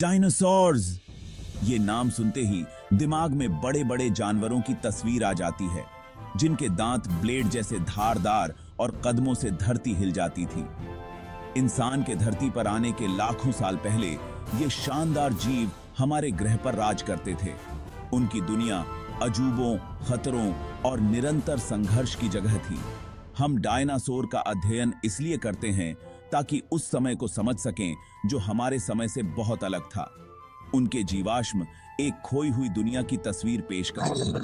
Dinosaurs. ये नाम सुनते ही दिमाग में बड़े बड़े जानवरों की तस्वीर आ जाती है, जिनके दांत ब्लेड जैसे धारदार और कदमों से धरती हिल जाती थी। इंसान के धरती पर आने के लाखों साल पहले ये शानदार जीव हमारे ग्रह पर राज करते थे। उनकी दुनिया अजूबों, खतरों और निरंतर संघर्ष की जगह थी। हम डायनासोर का अध्ययन इसलिए करते हैं ताकि उस समय को समझ सकें जो हमारे समय से बहुत अलग था। उनके जीवाश्म एक खोई हुई दुनिया की तस्वीर पेश करते हैं।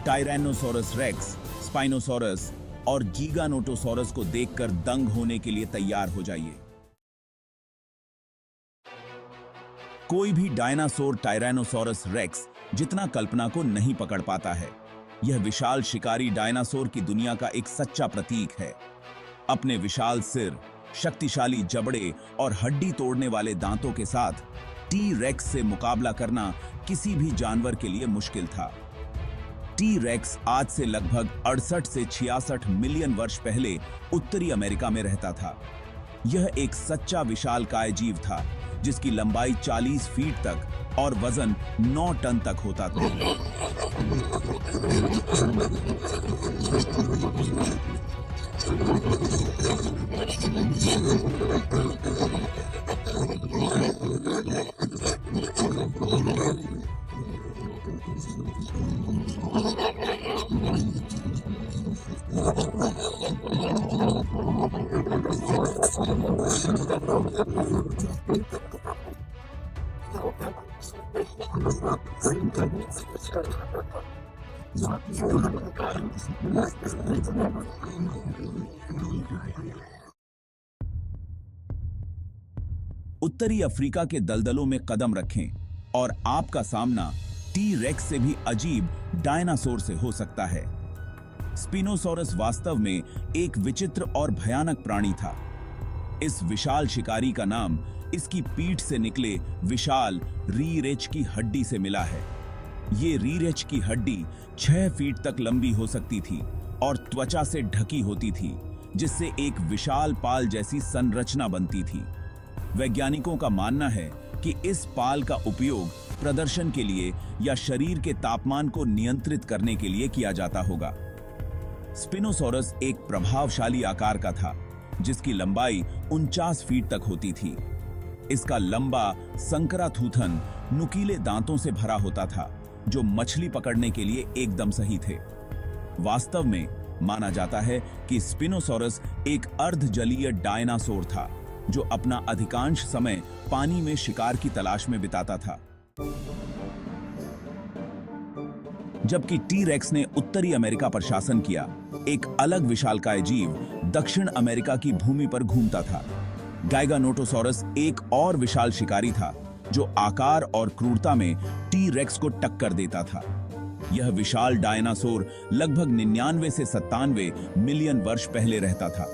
टायरेनोसोरस रेक्स, स्पाइनोसोरस और गीगानोटोसोरस को देखकर दंग होने के लिए तैयार हो जाइए। कोई भी डायनासोर टायरेनोसोरस रेक्स जितना कल्पना को नहीं पकड़ पाता है। यह विशाल शिकारी डायनासोर की दुनिया का एक सच्चा प्रतीक है। अपने विशाल सिर, शक्तिशाली जबड़े और हड्डी तोड़ने वाले दांतों के साथ टी रेक्स से मुकाबला करना किसी भी जानवर के लिए मुश्किल था। टी रेक्स आज से लगभग 68 से 66 मिलियन वर्ष पहले उत्तरी अमेरिका में रहता था। यह एक सच्चा विशालकाय जीव था जिसकी लंबाई 40 फीट तक और वजन 9 टन तक होता था। उत्तरी अफ्रीका के दलदलों में कदम रखें और आपका सामना टी रेक्स से भी अजीब डायनासोर से हो सकता है। स्पिनोसॉरस वास्तव में एक विचित्र और भयानक प्राणी था। इस विशाल शिकारी का नाम इसकी पीठ से निकले विशाल रीढ़ की हड्डी से मिला है। ये रीढ़ की हड्डी 6 फीट तक लंबी हो सकती थी और त्वचा से ढकी होती थी, जिससे एक विशाल पाल जैसी संरचना बनती थी। वैज्ञानिकों का मानना है कि इस पाल का उपयोग प्रदर्शन के लिए या शरीर के तापमान को नियंत्रित करने के लिए किया जाता होगा। स्पिनोसॉरस एक प्रभावशाली आकार का था, जिसकी लंबाई 49 फीट तक होती थी। इसका लंबा संकरा थूथन नुकीले दांतों से भरा होता था, जो मछली पकड़ने के लिए एकदम सही थे। वास्तव में माना जाता है कि स्पिनोसॉरस एक अर्धजलीय डायनासोर था, जो अपना अधिकांश समय पानी में शिकार की तलाश में बिताता था। जबकि टी रेक्स ने उत्तरी अमेरिका पर शासन किया, एक अलग विशालकाय जीव दक्षिण अमेरिका की भूमि पर घूमता था। गाइगानोटोसॉरस एक और विशाल शिकारी था, जो आकार और क्रूरता में टी रेक्स को टक्कर देता था। यह विशाल डायनासोर लगभग 99 से 97 मिलियन वर्ष पहले रहता था।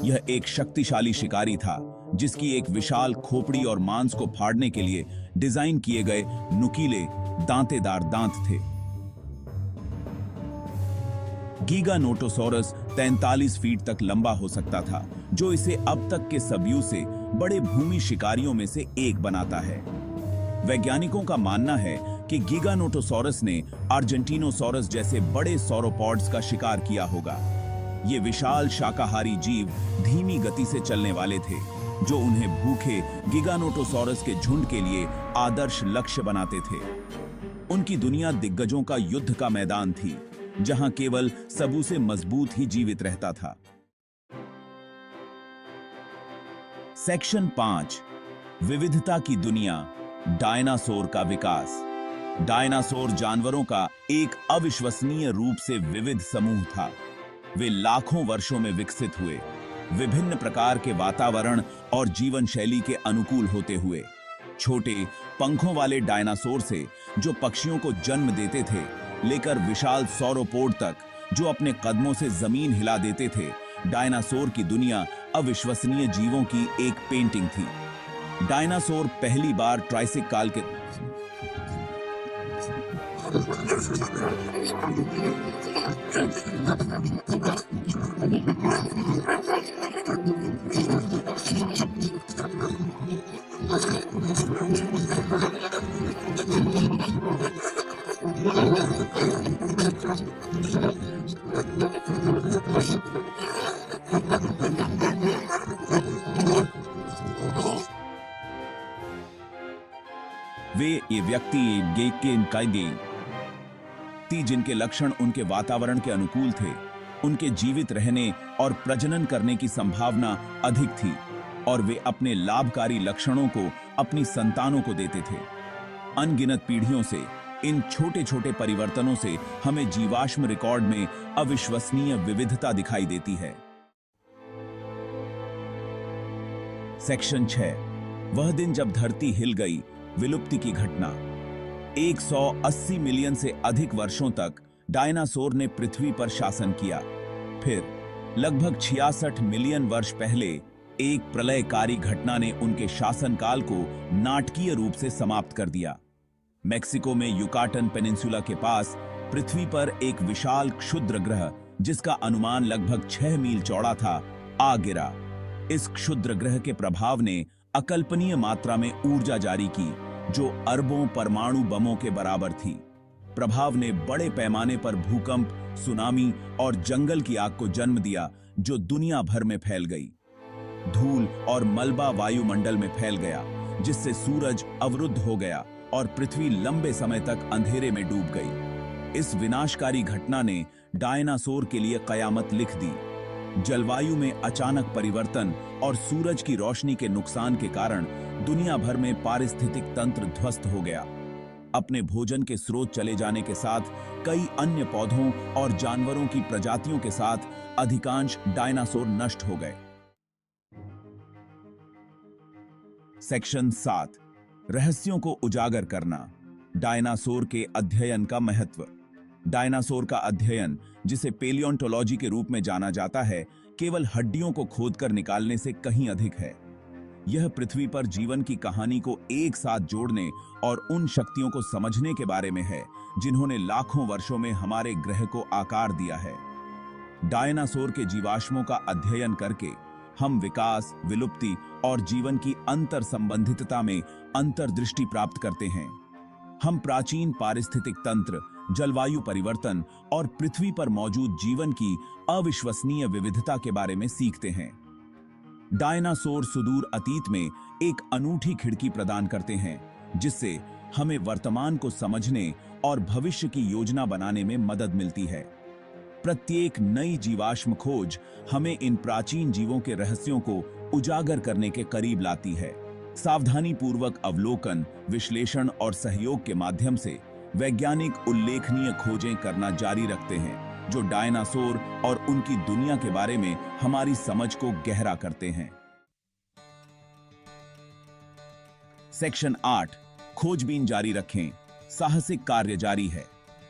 यह एक शक्तिशाली शिकारी था, जिसकी एक विशाल खोपड़ी और मांस को फाड़ने के लिए डिजाइन किए गए नुकीले दांतेदार दांत थे। गीगानोटोसॉरस 43 फीट तक लंबा हो सकता था, जो इसे अब तक के सभ्यू से बड़े भूमि शिकारियों में से एक बनाता है। वैज्ञानिकों का मानना है कि गीगानोटोसॉरस ने अर्जेंटिनोसॉरस जैसे बड़े सौरोपॉड्स का शिकार किया होगा। ये विशाल शाकाहारी जीव धीमी गति से चलने वाले थे, जो उन्हें भूखे गीगानोटोसॉरस के झुंड के लिए आदर्श लक्ष्य बनाते थे। उनकी दुनिया दिग्गजों का युद्ध का मैदान थी, जहां केवल सबसे मजबूत ही जीवित रहता था। सेक्शन 5, विविधता की दुनिया, डायनासोर का विकास। डायनासोर जानवरों का एक अविश्वसनीय रूप से विविध समूह था। वे लाखों वर्षों में विकसित हुए, विभिन्न प्रकार के वातावरण और जीवन शैली के अनुकूल होते हुए। छोटे पंखों वाले डायनासोर से जो पक्षियों को जन्म देते थे, लेकर विशाल सौरोपोड तक जो अपने कदमों से जमीन हिला देते थे, डायनासोर की दुनिया अविश्वसनीय जीवों की एक पेंटिंग थी। डायनासोर पहली बार ट्राइसिक काल के ये व्यक्ति थी जिनके लक्षण उनके वातावरण के अनुकूल थे। उनके जीवित रहने और प्रजनन करने की संभावना अधिक थी और वे अपने लाभकारी लक्षणों को अपनी संतानों को देते थे। अनगिनत पीढ़ियों से इन छोटे-छोटे परिवर्तनों से हमें जीवाश्म रिकॉर्ड में अविश्वसनीय विविधता दिखाई देती है। सेक्शन 6, वह दिन जब धरती हिल गई, विलुप्ति की घटना। 180 मिलियन से अधिक वर्षों तक डायनासोर ने पृथ्वी पर शासन किया। फिर लगभग 66 मिलियन वर्ष पहले एक प्रलयकारी घटना ने उनके शासनकाल को नाटकीय रूप से समाप्त कर दिया। मेक्सिको में युकाटन पेनिनसुला के पास पृथ्वी पर एक विशाल क्षुद्र ग्रह, जिसका अनुमान लगभग 6 मील चौड़ा था, आ गिरा। इस क्षुद्र ग्रह के प्रभाव ने अकल्पनीय मात्रा में ऊर्जा जारी की, जो अरबों परमाणु बमों के बराबर थी। प्रभाव ने बड़े पैमाने पर भूकंप, सुनामी और जंगल की आग को जन्म दिया, जो दुनिया भर में फैल गई। धूल और मलबा वायुमंडल में फैल गया, जिससे सूरज अवरुद्ध हो गया और पृथ्वी लंबे समय तक अंधेरे में डूब गई। इस विनाशकारी घटना ने डायनासोर के लिए कयामत लिख दी। जलवायु में अचानक परिवर्तन और सूरज की रोशनी के नुकसान के कारण दुनिया भर में पारिस्थितिक तंत्र ध्वस्त हो गया। अपने भोजन के स्रोत चले जाने के साथ कई अन्य पौधों और जानवरों की प्रजातियों के साथ अधिकांश डायनासोर नष्ट हो गए। सेक्शन 7, रहस्यों को उजागर करना। डायनासोर के अध्ययन का महत्व। डायनासोर का अध्ययन, जिसे पेलियोंटोलॉजी के रूप में जाना जाता है, केवल हड्डियों को खोदकर निकालने से कहीं अधिक है। यह पृथ्वी पर जीवन की कहानी को एक साथ जोड़ने और उन शक्तियों को समझने के बारे में है जिन्होंने लाखों वर्षों में हमारे ग्रह को आकार दिया है। डायनासोर के जीवाश्मों का अध्ययन करके हम विकास, विलुप्ति और जीवन की अंतर संबंधितता में अंतर्दृष्टि प्राप्त करते हैं। हम प्राचीन पारिस्थितिक तंत्र, जलवायु परिवर्तन और पृथ्वी पर मौजूद जीवन की अविश्वसनीय विविधता के बारे में सीखते हैं। डायनासोर सुदूर अतीत में एक अनूठी खिड़की प्रदान करते हैं, जिससे हमें वर्तमान को समझने और भविष्य की योजना बनाने में मदद मिलती है। प्रत्येक नई जीवाश्म खोज हमें इन प्राचीन जीवों के रहस्यों को उजागर करने के करीब लाती है। सावधानीपूर्वक अवलोकन, विश्लेषण और सहयोग के माध्यम से वैज्ञानिक उल्लेखनीय खोजें करना जारी रखते हैं, जो डायनासोर और उनकी दुनिया के बारे में हमारी समझ को गहरा करते हैं। सेक्शन 8, खोजबीन जारी रखें, साहसिक कार्य जारी है।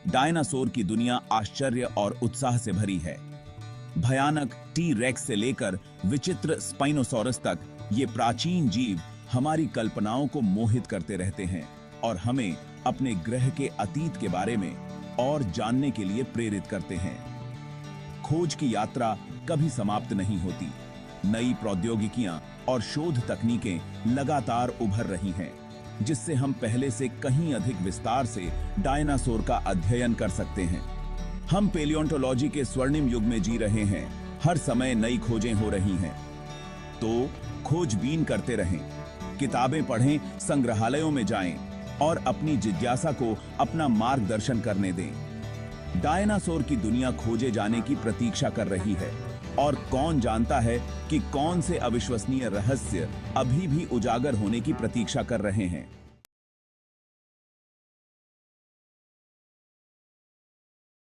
डायनासोर की दुनिया आश्चर्य और उत्साह से भरी है। भयानक टी रेक्स से लेकर विचित्र स्पाइनोसॉरस तक ये प्राचीन जीव हमारी कल्पनाओं को मोहित करते रहते हैं और हमें अपने ग्रह के अतीत के बारे में और जानने के लिए प्रेरित करते हैं। खोज की यात्रा कभी समाप्त नहीं होती। नई प्रौद्योगिकियां और शोध तकनीकें लगातार उभर रही हैं, जिससे हम पहले से कहीं अधिक विस्तार से डायनासोर का अध्ययन कर सकते हैं। हम पेलियोंटोलॉजी के स्वर्णिम युग में जी रहे हैं। हर समय नई खोजें हो रही हैं। तो खोजबीन करते रहें, किताबें पढ़ें, संग्रहालयों में जाएं और अपनी जिज्ञासा को अपना मार्गदर्शन करने दें। डायनासोर की दुनिया खोजे जाने की प्रतीक्षा कर रही है और कौन जानता है कि कौन से अविश्वसनीय रहस्य अभी भी उजागर होने की प्रतीक्षा कर रहे हैं।